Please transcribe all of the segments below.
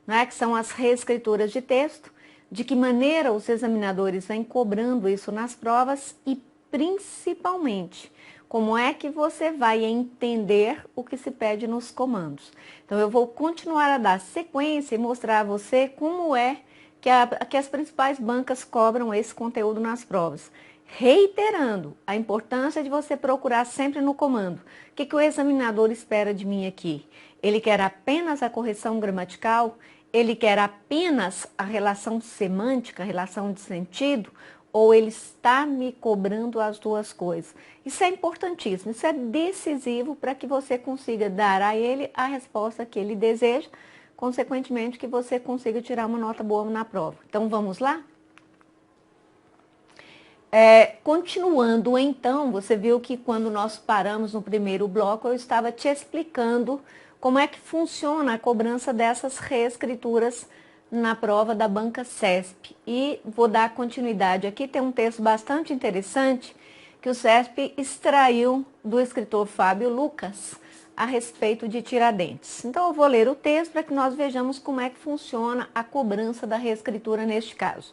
né, que são as reescrituras de texto, de que maneira os examinadores vêm cobrando isso nas provas e, principalmente, como é que você vai entender o que se pede nos comandos. Então, eu vou continuar a dar sequência e mostrar a você como é que as principais bancas cobram esse conteúdo nas provas. Reiterando a importância de você procurar sempre no comando. O que o examinador espera de mim aqui? Ele quer apenas a correção gramatical? Ele quer apenas a relação semântica, a relação de sentido? Ou ele está me cobrando as duas coisas? Isso é importantíssimo, isso é decisivo para que você consiga dar a ele a resposta que ele deseja, consequentemente que você consiga tirar uma nota boa na prova. Então vamos lá? Continuando então, você viu que quando nós paramos no primeiro bloco, eu estava te explicando como é que funciona a cobrança dessas reescrituras na prova da banca CESP. E vou dar continuidade aqui, tem um texto bastante interessante que o CESP extraiu do escritor Fábio Lucas a respeito de Tiradentes. Então eu vou ler o texto para que nós vejamos como é que funciona a cobrança da reescritura neste caso.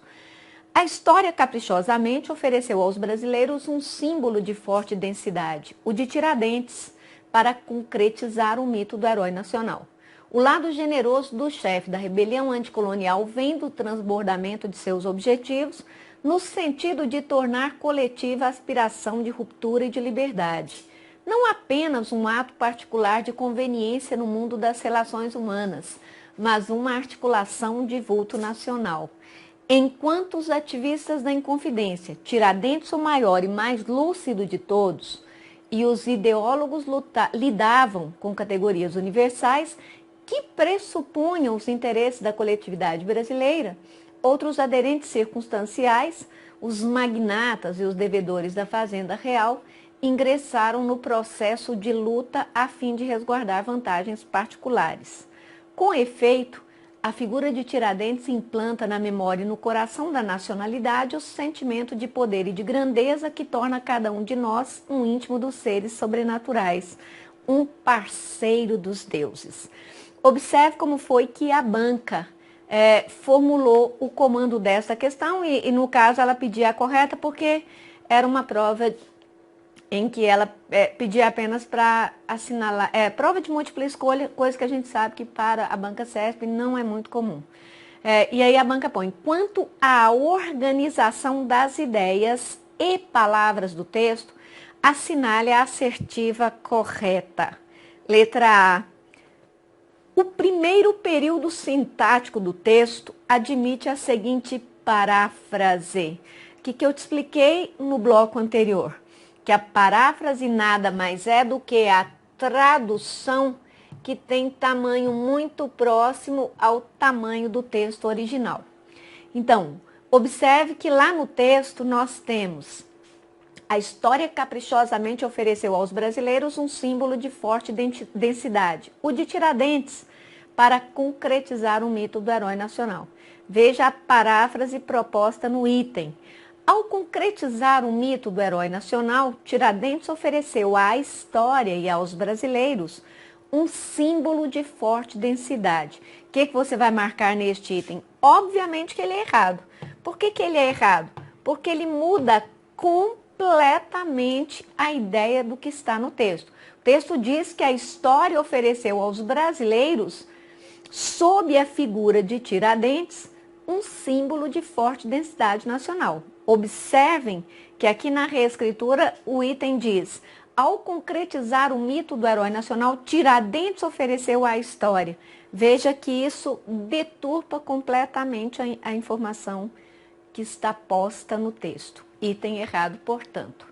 A história caprichosamente ofereceu aos brasileiros um símbolo de forte densidade, o de Tiradentes, para concretizar o mito do herói nacional. O lado generoso do chefe da rebelião anticolonial vem do transbordamento de seus objetivos, no sentido de tornar coletiva a aspiração de ruptura e de liberdade. Não apenas um ato particular de conveniência no mundo das relações humanas, mas uma articulação de vulto nacional. Enquanto os ativistas da Inconfidência, Tiradentes o maior e mais lúcido de todos, e os ideólogos lidavam com categorias universais que pressupunham os interesses da coletividade brasileira, outros aderentes circunstanciais, os magnatas e os devedores da Fazenda Real, ingressaram no processo de luta a fim de resguardar vantagens particulares. Com efeito, a figura de Tiradentes implanta na memória e no coração da nacionalidade o sentimento de poder e de grandeza que torna cada um de nós um íntimo dos seres sobrenaturais, um parceiro dos deuses. Observe como foi que a banca formulou o comando dessa questão e, no caso, ela pedia a correta porque era uma prova em que ela pedia apenas para assinalar, prova de múltipla escolha, coisa que a gente sabe que para a banca CESP não é muito comum. E aí a banca põe, quanto à organização das ideias e palavras do texto, assinale a assertiva correta. Letra A. O primeiro período sintático do texto admite a seguinte paráfrase, que eu te expliquei no bloco anterior, que a paráfrase nada mais é do que a tradução que tem tamanho muito próximo ao tamanho do texto original. Então, observe que lá no texto nós temos: a história caprichosamente ofereceu aos brasileiros um símbolo de forte densidade, o de Tiradentes, para concretizar o mito do herói nacional. Veja a paráfrase proposta no item. Ao concretizar o mito do herói nacional, Tiradentes ofereceu à história e aos brasileiros um símbolo de forte densidade. O que você vai marcar neste item? Obviamente que ele é errado. Por que ele é errado? Porque ele muda completamente a ideia do que está no texto. O texto diz que a história ofereceu aos brasileiros, sob a figura de Tiradentes, um símbolo de forte densidade nacional. Observem que aqui na reescritura o item diz: ao concretizar o mito do herói nacional, Tiradentes ofereceu à história. Veja que isso deturpa completamente a informação que está posta no texto. Item errado, portanto.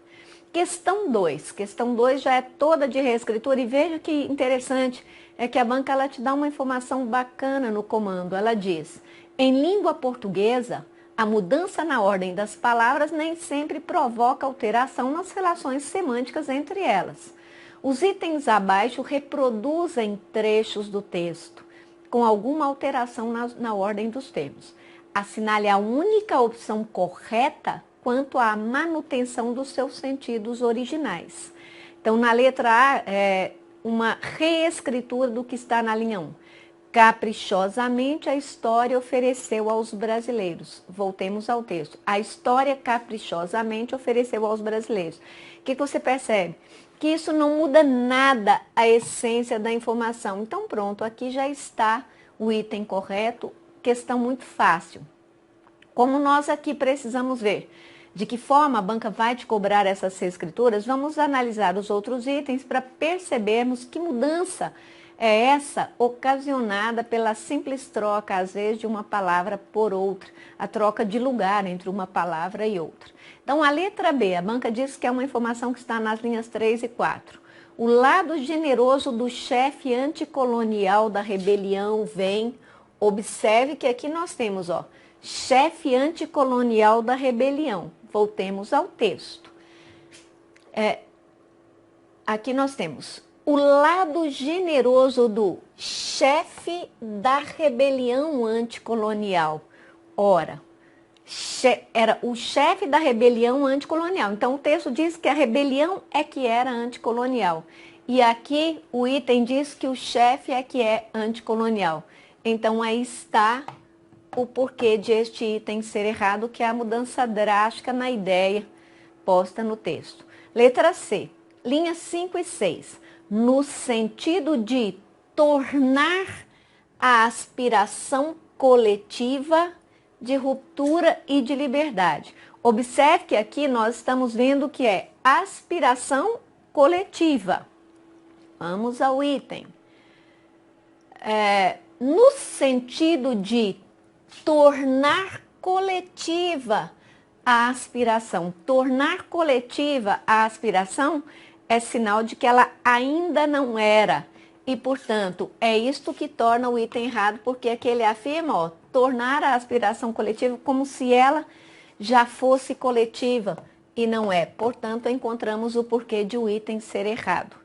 Questão 2. Questão 2 já é toda de reescritura e veja que interessante é que a banca ela te dá uma informação bacana no comando. Ela diz: em língua portuguesa, a mudança na ordem das palavras nem sempre provoca alteração nas relações semânticas entre elas. Os itens abaixo reproduzem trechos do texto, com alguma alteração na ordem dos termos. Assinale a única opção correta quanto à manutenção dos seus sentidos originais. Então, na letra A, uma reescritura do que está na linha 1. Caprichosamente a história ofereceu aos brasileiros. Voltemos ao texto. A história caprichosamente ofereceu aos brasileiros. O que você percebe? Que isso não muda nada a essência da informação. Então pronto, aqui já está o item correto, questão muito fácil. Como nós aqui precisamos ver de que forma a banca vai te cobrar essas reescrituras, vamos analisar os outros itens para percebermos que mudança é essa ocasionada pela simples troca, às vezes, de uma palavra por outra, a troca de lugar entre uma palavra e outra. Então, a letra B, a banca diz que é uma informação que está nas linhas 3 e 4. O lado generoso do chefe anticolonial da rebelião vem. Observe que aqui nós temos, ó, chefe anticolonial da rebelião. Voltemos ao texto. Aqui nós temos o lado generoso do chefe da rebelião anticolonial. Ora, era o chefe da rebelião anticolonial. Então, o texto diz que a rebelião é que era anticolonial. E aqui o item diz que o chefe é que é anticolonial. Então, aí está o porquê de este item ser errado, que é a mudança drástica na ideia posta no texto. Letra C, linhas 5 e 6. No sentido de tornar a aspiração coletiva de ruptura e de liberdade. Observe que aqui nós estamos vendo que é aspiração coletiva. Vamos ao item. No sentido de tornar coletiva a aspiração. Tornar coletiva a aspiração é sinal de que ela ainda não era. E, portanto, é isto que torna o item errado, porque aqui ele afirma, ó, tornar a aspiração coletiva como se ela já fosse coletiva, e não é. Portanto, encontramos o porquê de o item ser errado.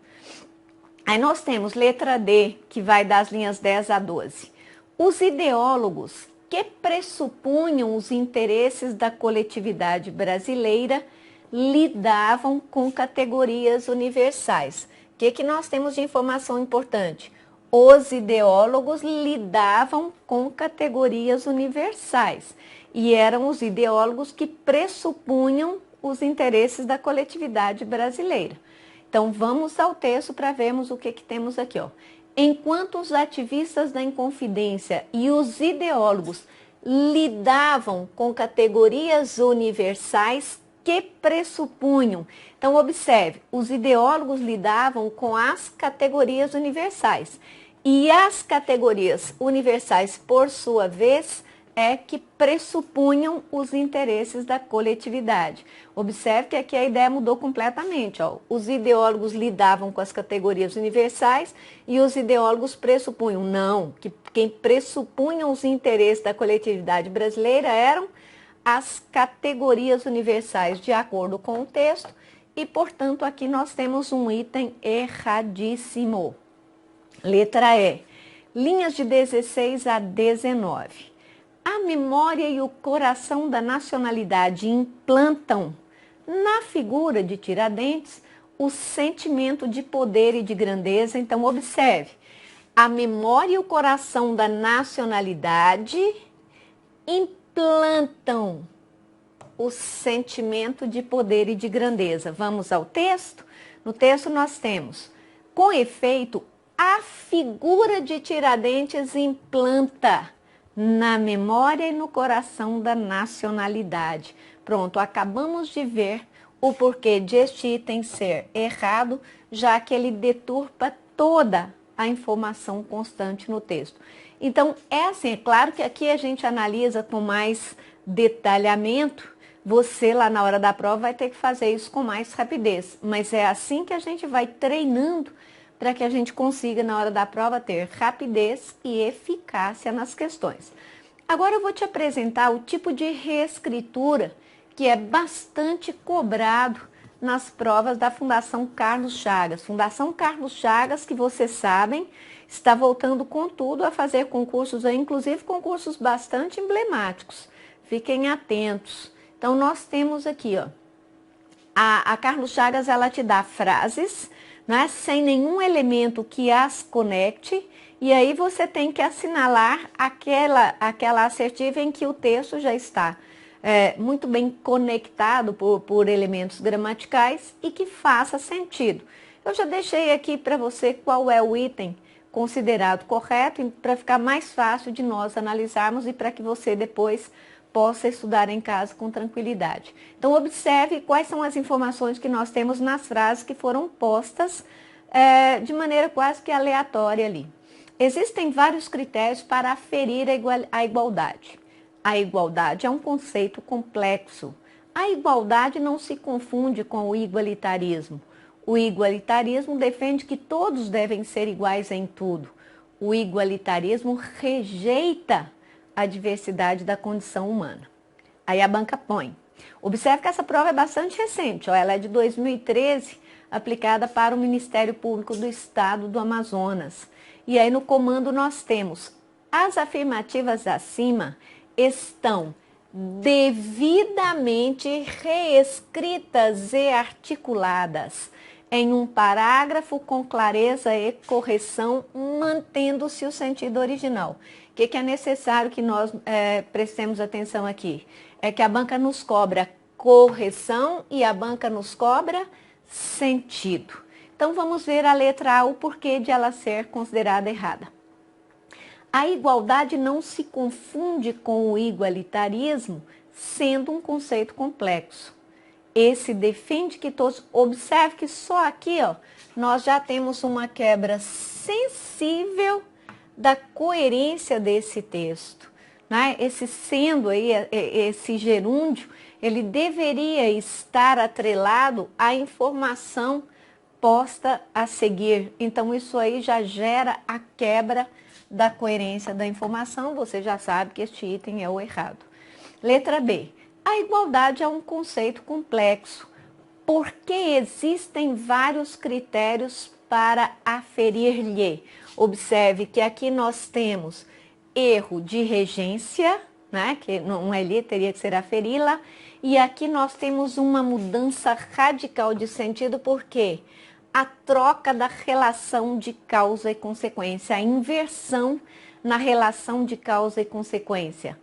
Aí nós temos letra D, que vai das linhas 10 a 12. Os ideólogos que pressupunham os interesses da coletividade brasileira lidavam com categorias universais. O que nós temos de informação importante? Os ideólogos lidavam com categorias universais e eram os ideólogos que pressupunham os interesses da coletividade brasileira. Então, vamos ao texto para vermos o que temos aqui, ó. Enquanto os ativistas da Inconfidência e os ideólogos lidavam com categorias universais que pressupunham. Então, observe, os ideólogos lidavam com as categorias universais. E as categorias universais, por sua vez, é que pressupunham os interesses da coletividade. Observe que aqui a ideia mudou completamente. Ó. Os ideólogos lidavam com as categorias universais e os ideólogos pressupunham. Não, que quem pressupunham os interesses da coletividade brasileira eram as categorias universais, de acordo com o texto, e, portanto, aqui nós temos um item erradíssimo. Letra E, linhas de 16 a 19. A memória e o coração da nacionalidade implantam na figura de Tiradentes o sentimento de poder e de grandeza. Então, observe, a memória e o coração da nacionalidade implantam o sentimento de poder e de grandeza. Vamos ao texto? No texto nós temos, com efeito, a figura de Tiradentes implanta na memória e no coração da nacionalidade. Pronto, acabamos de ver o porquê de este item ser errado, já que ele deturpa toda a informação constante no texto. Então, é assim, é claro que aqui a gente analisa com mais detalhamento, você lá na hora da prova vai ter que fazer isso com mais rapidez, mas é assim que a gente vai treinando para que a gente consiga na hora da prova ter rapidez e eficácia nas questões. Agora eu vou te apresentar o tipo de reescritura que é bastante cobrado nas provas da Fundação Carlos Chagas. Fundação Carlos Chagas, que vocês sabem, está voltando com tudo a fazer concursos, inclusive concursos bastante emblemáticos. Fiquem atentos. Então, nós temos aqui, ó, a Carlos Chagas, ela te dá frases, né, sem nenhum elemento que as conecte e aí você tem que assinalar aquela assertiva em que o texto já está muito bem conectado por elementos gramaticais e que faça sentido. Eu já deixei aqui para você qual é o item considerado correto, para ficar mais fácil de nós analisarmos e para que você depois possa estudar em casa com tranquilidade. Então, observe quais são as informações que nós temos nas frases que foram postas de maneira quase que aleatória ali. Existem vários critérios para aferir a igualdade. A igualdade é um conceito complexo. A igualdade não se confunde com o igualitarismo. O igualitarismo defende que todos devem ser iguais em tudo. O igualitarismo rejeita a diversidade da condição humana. Aí a banca põe. Observe que essa prova é bastante recente, ela é de 2013, aplicada para o Ministério Público do Estado do Amazonas. E aí no comando nós temos: as afirmativas acima estão devidamente reescritas e articuladas em um parágrafo com clareza e correção, mantendo-se o sentido original. O que é necessário que nós prestemos atenção aqui? É que a banca nos cobra correção e a banca nos cobra sentido. Então vamos ver a letra A, o porquê de ela ser considerada errada. A igualdade não se confunde com o igualitarismo, sendo um conceito complexo. Esse defende que todos... Observe que só aqui, ó, nós já temos uma quebra sensível da coerência desse texto, né? Esse sendo aí, esse gerúndio, ele deveria estar atrelado à informação posta a seguir. Então, isso aí já gera a quebra da coerência da informação. Você já sabe que este item é o errado. Letra B. A igualdade é um conceito complexo, porque existem vários critérios para aferir-lhe. Observe que aqui nós temos erro de regência, né, que não é lhe, teria que ser aferi-la, e aqui nós temos uma mudança radical de sentido, porque a troca da relação de causa e consequência, a inversão na relação de causa e consequência.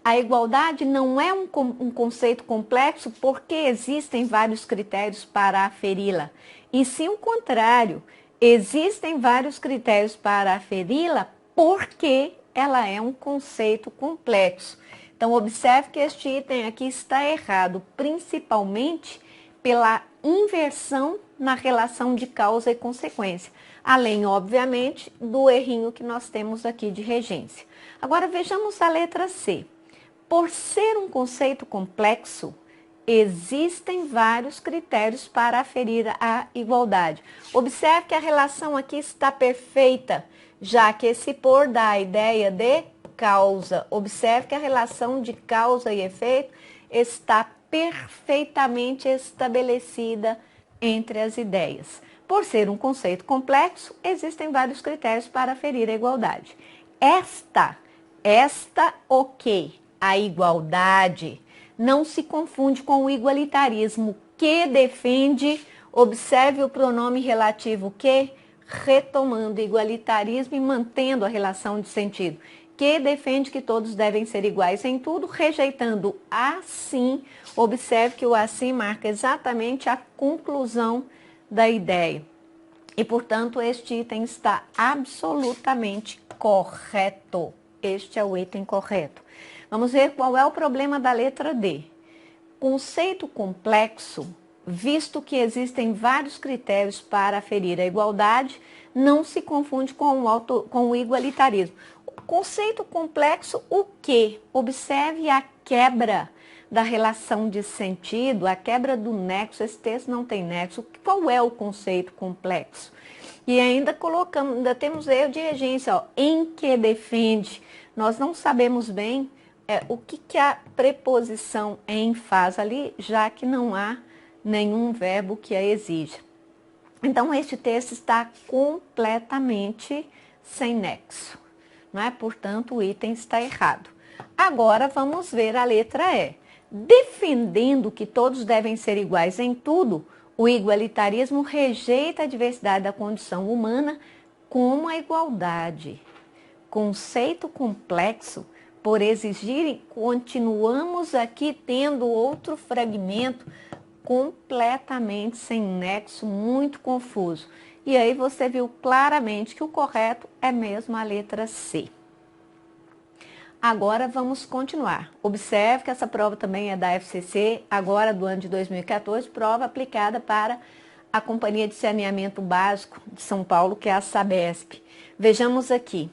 A igualdade não é um conceito complexo porque existem vários critérios para aferi-la, e sim o contrário, existem vários critérios para aferi-la porque ela é um conceito complexo. Então, observe que este item aqui está errado, principalmente pela inversão na relação de causa e consequência, além, obviamente, do errinho que nós temos aqui de regência. Agora, vejamos a letra C. Por ser um conceito complexo, existem vários critérios para aferir a igualdade. Observe que a relação aqui está perfeita, já que esse por dá a ideia de causa. Observe que a relação de causa e efeito está perfeitamente estabelecida entre as ideias. Por ser um conceito complexo, existem vários critérios para aferir a igualdade. Esta ok. A igualdade não se confunde com o igualitarismo que defende, observe o pronome relativo que, retomando o igualitarismo e mantendo a relação de sentido, que defende que todos devem ser iguais em tudo, rejeitando assim, observe que o assim marca exatamente a conclusão da ideia. E, portanto, este item está absolutamente correto. Este é o item correto. Vamos ver qual é o problema da letra D. Conceito complexo, visto que existem vários critérios para aferir a igualdade, não se confunde com o igualitarismo. Conceito complexo, o quê? Observe a quebra da relação de sentido, a quebra do nexo. Esse texto não tem nexo. Qual é o conceito complexo? E ainda temos erro de regência, ó, em que defende. Nós não sabemos bem o que a preposição em faz ali, já que não há nenhum verbo que a exija. Então, este texto está completamente sem nexo, não é? Portanto, o item está errado. Agora, vamos ver a letra E. Defendendo que todos devem ser iguais em tudo, o igualitarismo rejeita a diversidade da condição humana, como a igualdade, conceito complexo, por exigirem, continuamos aqui tendo outro fragmento completamente sem nexo, muito confuso. E aí você viu claramente que o correto é mesmo a letra C. Agora vamos continuar. Observe que essa prova também é da FCC, agora do ano de 2014, prova aplicada para a Companhia de Saneamento Básico de São Paulo, que é a Sabesp. Vejamos aqui.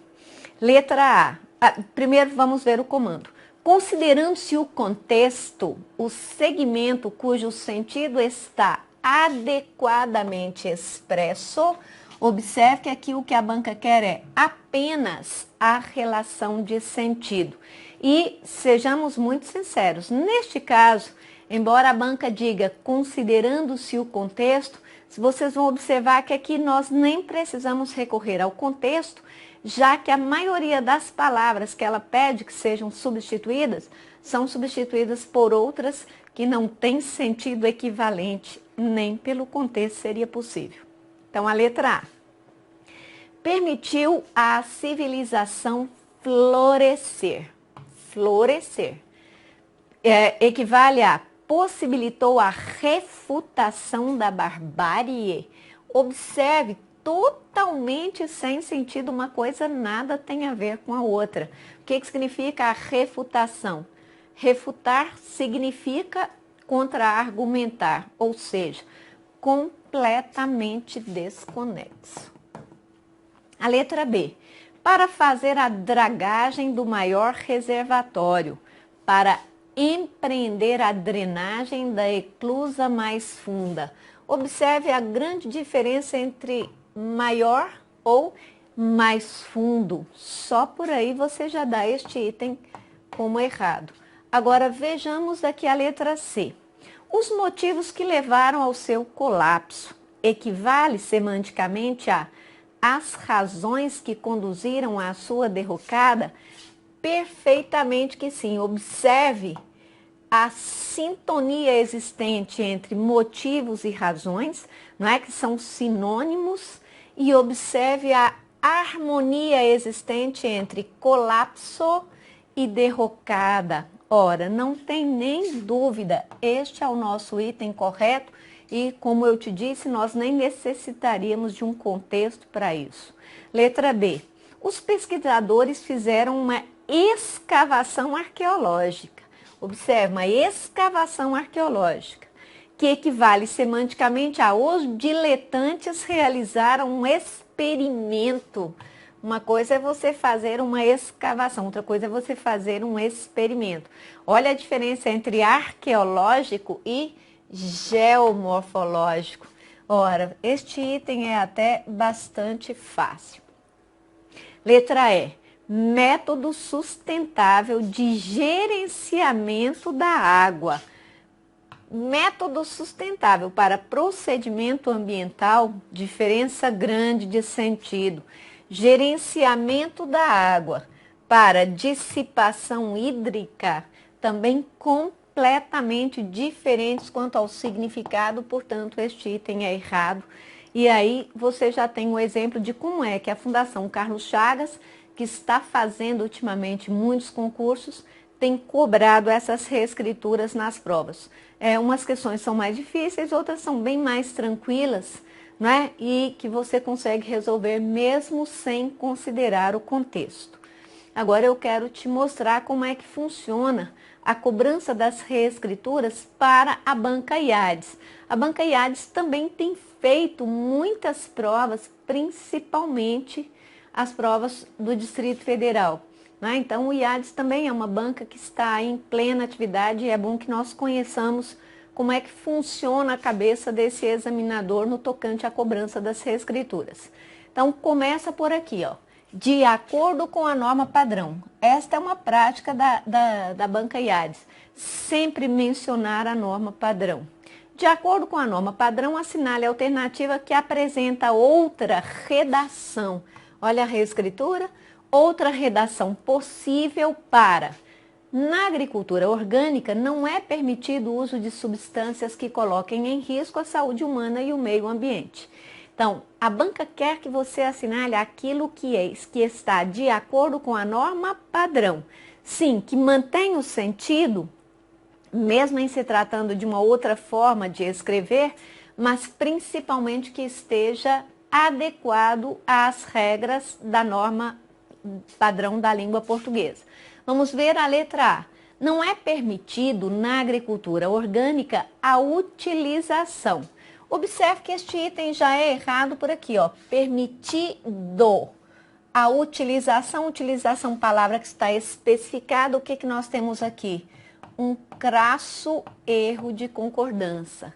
Letra A. Primeiro vamos ver o comando. Considerando-se o contexto, o segmento cujo sentido está adequadamente expresso, observe que aqui o que a banca quer é apenas a relação de sentido. E sejamos muito sinceros, neste caso, embora a banca diga considerando-se o contexto, vocês vão observar que aqui nós nem precisamos recorrer ao contexto, já que a maioria das palavras que ela pede que sejam substituídas, são substituídas por outras que não têm sentido equivalente, nem pelo contexto seria possível. Então, a letra A. Permitiu a civilização florescer. Florescer. Equivale a possibilitou a refutação da barbárie. Observe, totalmente sem sentido, uma coisa nada tem a ver com a outra. O que significa a refutação? Refutar significa contra-argumentar, ou seja, completamente desconexo. A letra B. Para fazer a dragagem do maior reservatório, para empreender a drenagem da eclusa mais funda. Observe a grande diferença entre maior ou mais fundo. Só por aí você já dá este item como errado. Agora vejamos aqui a letra C. Os motivos que levaram ao seu colapso equivale semanticamente a as razões que conduziram à sua derrocada? Perfeitamente que sim. Observe a sintonia existente entre motivos e razões, não é que são sinônimos, e observe a harmonia existente entre colapso e derrocada. Ora, não tem nem dúvida, este é o nosso item correto e, como eu te disse, nós nem necessitaríamos de um contexto para isso. Letra B. Os pesquisadores fizeram uma escavação arqueológica. Observe, uma escavação arqueológica, que equivale semanticamente a os diletantes realizaram um experimento. Uma coisa é você fazer uma escavação, outra coisa é você fazer um experimento. Olha a diferença entre arqueológico e geomorfológico. Ora, este item é até bastante fácil. Letra E. Método sustentável de gerenciamento da água. Método sustentável para procedimento ambiental, diferença grande de sentido. Gerenciamento da água para dissipação hídrica, também completamente diferentes quanto ao significado, portanto, este item é errado. E aí você já tem um exemplo de como é que a Fundação Carlos Chagas, que está fazendo ultimamente muitos concursos, tem cobrado essas reescrituras nas provas. Umas questões são mais difíceis, outras são bem mais tranquilas, né? E que você consegue resolver mesmo sem considerar o contexto. Agora eu quero te mostrar como é que funciona a cobrança das reescrituras para a banca IADES. A banca IADES também tem feito muitas provas, principalmente as provas do Distrito Federal. Né? Então o IADES também é uma banca que está em plena atividade e é bom que nós conheçamos como é que funciona a cabeça desse examinador no tocante à cobrança das reescrituras. Então começa por aqui, ó. De acordo com a norma padrão. Esta é uma prática da banca IADES, sempre mencionar a norma padrão. De acordo com a norma padrão, assinale a alternativa que apresenta outra redação. Olha a reescritura, outra redação possível para: na agricultura orgânica não é permitido o uso de substâncias que coloquem em risco a saúde humana e o meio ambiente. Então, a banca quer que você assinale aquilo que está de acordo com a norma padrão. Sim, que mantém o sentido, mesmo em se tratando de uma outra forma de escrever, mas principalmente que esteja adequado às regras da norma padrão da língua portuguesa. Vamos ver a letra A. Não é permitido na agricultura orgânica a utilização. Observe que este item já é errado por aqui, ó. Permitido. A utilização, palavra que está especificada, o que que nós temos aqui? Um crasso erro de concordância.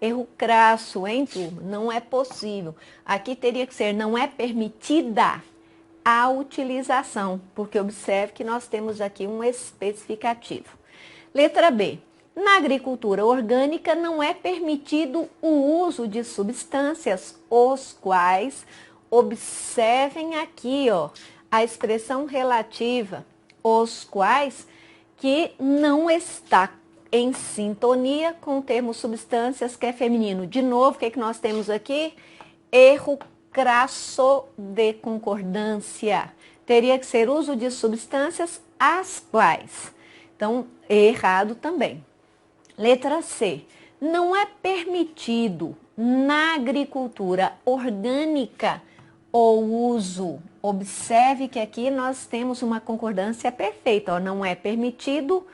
Erro crasso, hein, turma? Não é possível. Aqui teria que ser, não é permitida a utilização, porque observe que nós temos aqui um especificativo. Letra B. Na agricultura orgânica não é permitido o uso de substâncias os quais, observem aqui, ó, a expressão relativa, os quais, que não está em sintonia com o termo substâncias, que é feminino. De novo, o que nós temos aqui? Erro crasso de concordância. Teria que ser uso de substâncias as quais. Então, errado também. Letra C. Não é permitido na agricultura orgânica o uso. Observe que aqui nós temos uma concordância perfeita. Ó. Não é permitido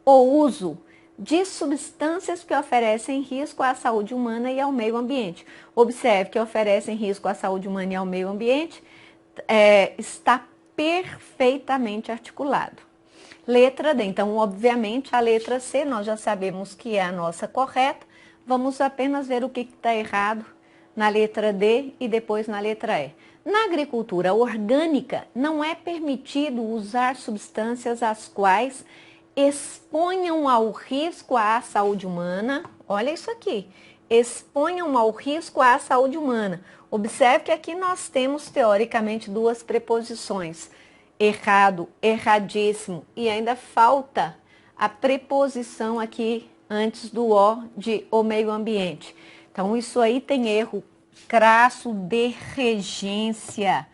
o uso de substâncias que oferecem risco à saúde humana e ao meio ambiente. Observe que oferecem risco à saúde humana e ao meio ambiente está perfeitamente articulado. Letra D. Então, obviamente, a letra C nós já sabemos que é a nossa correta. Vamos apenas ver o que está errado na letra D e depois na letra E. Na agricultura orgânica, não é permitido usar substâncias as quais exponham ao risco à saúde humana. Olha isso aqui. Exponham ao risco à saúde humana. Observe que aqui nós temos, teoricamente, duas preposições. Errado, erradíssimo. E ainda falta a preposição aqui antes do O de o meio ambiente. Então, isso aí tem erro crasso de regência.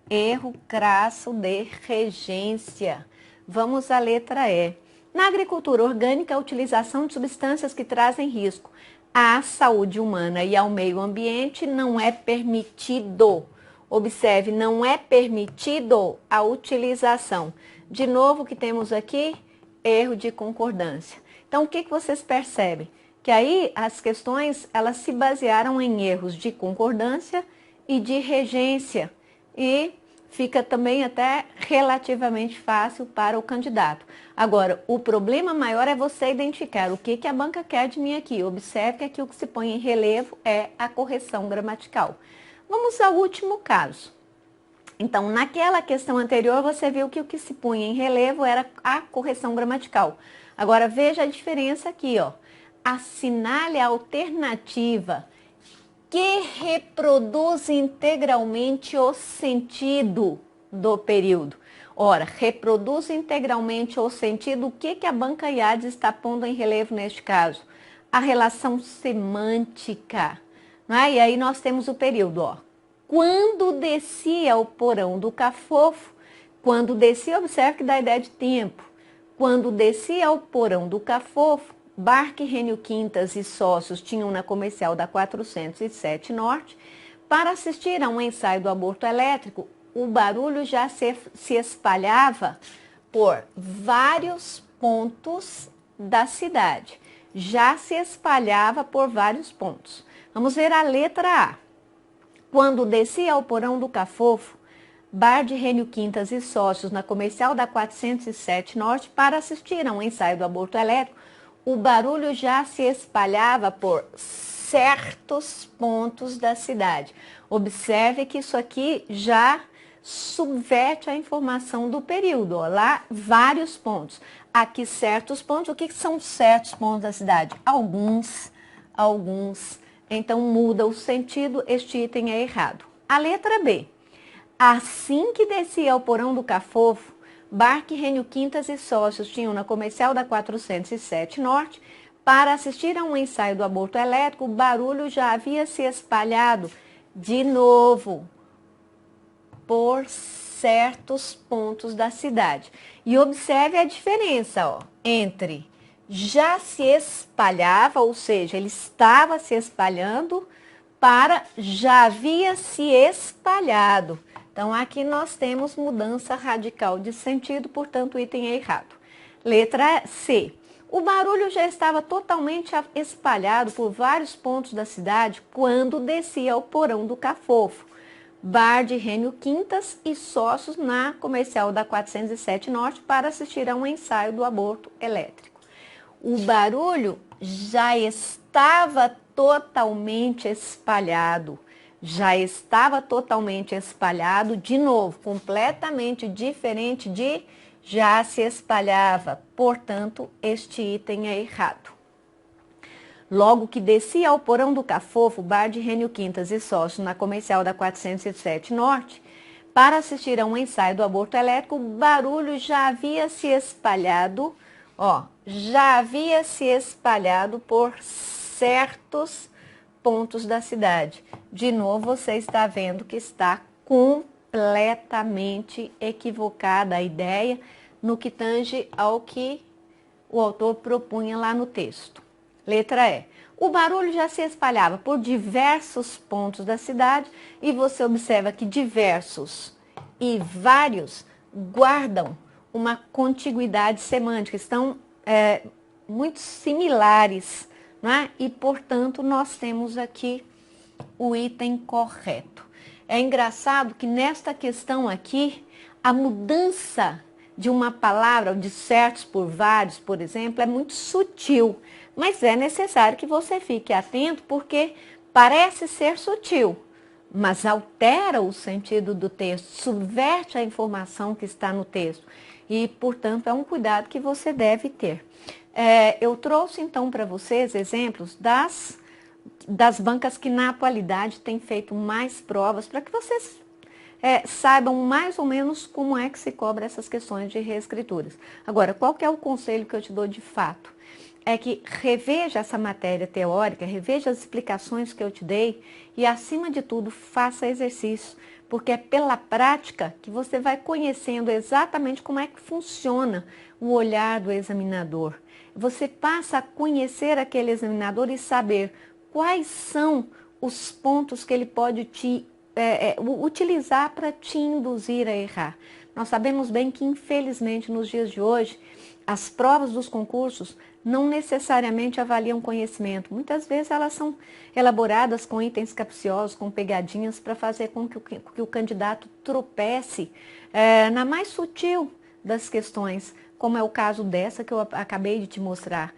Erro crasso de regência. Vamos à letra E. Na agricultura orgânica, a utilização de substâncias que trazem risco à saúde humana e ao meio ambiente não é permitido. Observe, não é permitido a utilização. De novo, o que temos aqui? Erro de concordância. Então, o que vocês percebem? Que aí as questões, elas se basearam em erros de concordância e de regência. E fica também até relativamente fácil para o candidato. Agora, o problema maior é você identificar o que a banca quer de mim aqui. Observe que aqui o que se põe em relevo é a correção gramatical. Vamos ao último caso. Então, naquela questão anterior, você viu que o que se punha em relevo era a correção gramatical. Agora, veja a diferença aqui, ó. Assinale a alternativa que reproduz integralmente o sentido do período. Ora, reproduz integralmente o sentido, o que a banca IADES está pondo em relevo neste caso? A relação semântica. Não é? E aí nós temos o período, ó. Quando descia o porão do Cafofo, quando descia, observe que dá ideia de tempo. Quando descia ao porão do Cafofo, Barque, Rênio Quintas e sócios tinham na comercial da 407 Norte, para assistir a um ensaio do aborto elétrico, o barulho já se espalhava por vários pontos da cidade. Já se espalhava por vários pontos. Vamos ver a letra A. Quando descia ao porão do Cafofo, Bar de Rênio Quintas e sócios na comercial da 407 Norte para assistir a um ensaio do aborto elétrico, o barulho já se espalhava por certos pontos da cidade. Observe que isso aqui já subverte a informação do período. Ó, lá, vários pontos. Aqui, certos pontos. O que são certos pontos da cidade? Alguns. Então, muda o sentido. Este item é errado. A letra B. Assim que descia ao porão do Cafofo, Barque, Rênio Quintas e sócios tinham na comercial da 407 Norte Para assistir a um ensaio do aborto elétrico, o barulho já havia se espalhado de novo por certos pontos da cidade. E observe a diferença, ó, entre já se espalhava, ou seja, ele estava se espalhando, para já havia se espalhado. Então, aqui nós temos mudança radical de sentido, portanto, o item é errado. Letra C. O barulho já estava totalmente espalhado por vários pontos da cidade quando descia ao porão do Cafofo, bar de Rênio Quintas e sócios na comercial da 407 Norte para assistir a um ensaio do aborto elétrico. O barulho já estava totalmente espalhado. Já estava totalmente espalhado, de novo, completamente diferente de já se espalhava. Portanto, este item é errado. Logo que descia ao porão do Cafofo, bar de Rênio Quintas e sócio na comercial da 407 Norte, para assistir a um ensaio do aborto elétrico, o barulho já havia se espalhado, já havia se espalhado por certos pontos da cidade. De novo, você está vendo que está completamente equivocada a ideia no que tange ao que o autor propunha lá no texto. Letra E. O barulho já se espalhava por diversos pontos da cidade e você observa que diversos e vários guardam uma contiguidade semântica, estão muito similares, não é? E, portanto, nós temos aqui o item correto. É engraçado que nesta questão aqui, a mudança de uma palavra, de certos por vários, por exemplo, é muito sutil, mas é necessário que você fique atento porque parece ser sutil, mas altera o sentido do texto, subverte a informação que está no texto e, portanto, é um cuidado que você deve ter. Eu trouxe então para vocês exemplos das bancas que na atualidade têm feito mais provas para que vocês saibam mais ou menos como é que se cobra essas questões de reescrituras. Agora, qual que é o conselho que eu te dou de fato? É que reveja essa matéria teórica, reveja as explicações que eu te dei e, acima de tudo, faça exercício, porque é pela prática que você vai conhecendo exatamente como é que funciona o olhar do examinador. Você passa a conhecer aquele examinador e saber quais são os pontos que ele pode te utilizar para te induzir a errar. Nós sabemos bem que, infelizmente, nos dias de hoje, as provas dos concursos não necessariamente avaliam conhecimento. Muitas vezes elas são elaboradas com itens capciosos, com pegadinhas, para fazer com que o candidato tropece na mais sutil das questões, como é o caso dessa que eu acabei de te mostrar.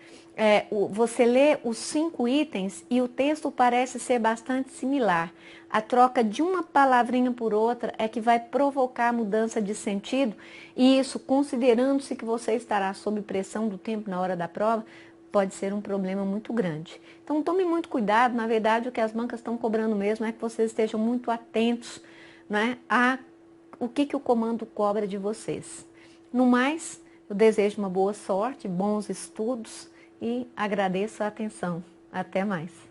Você lê os 5 itens e o texto parece ser bastante similar. A troca de uma palavrinha por outra é que vai provocar mudança de sentido, e isso, considerando-se que você estará sob pressão do tempo na hora da prova, pode ser um problema muito grande. Então tome muito cuidado. Na verdade, o que as bancas estão cobrando mesmo é que vocês estejam muito atentos, né, a o que o comando cobra de vocês. No mais, eu desejo uma boa sorte, bons estudos e agradeço a atenção. Até mais.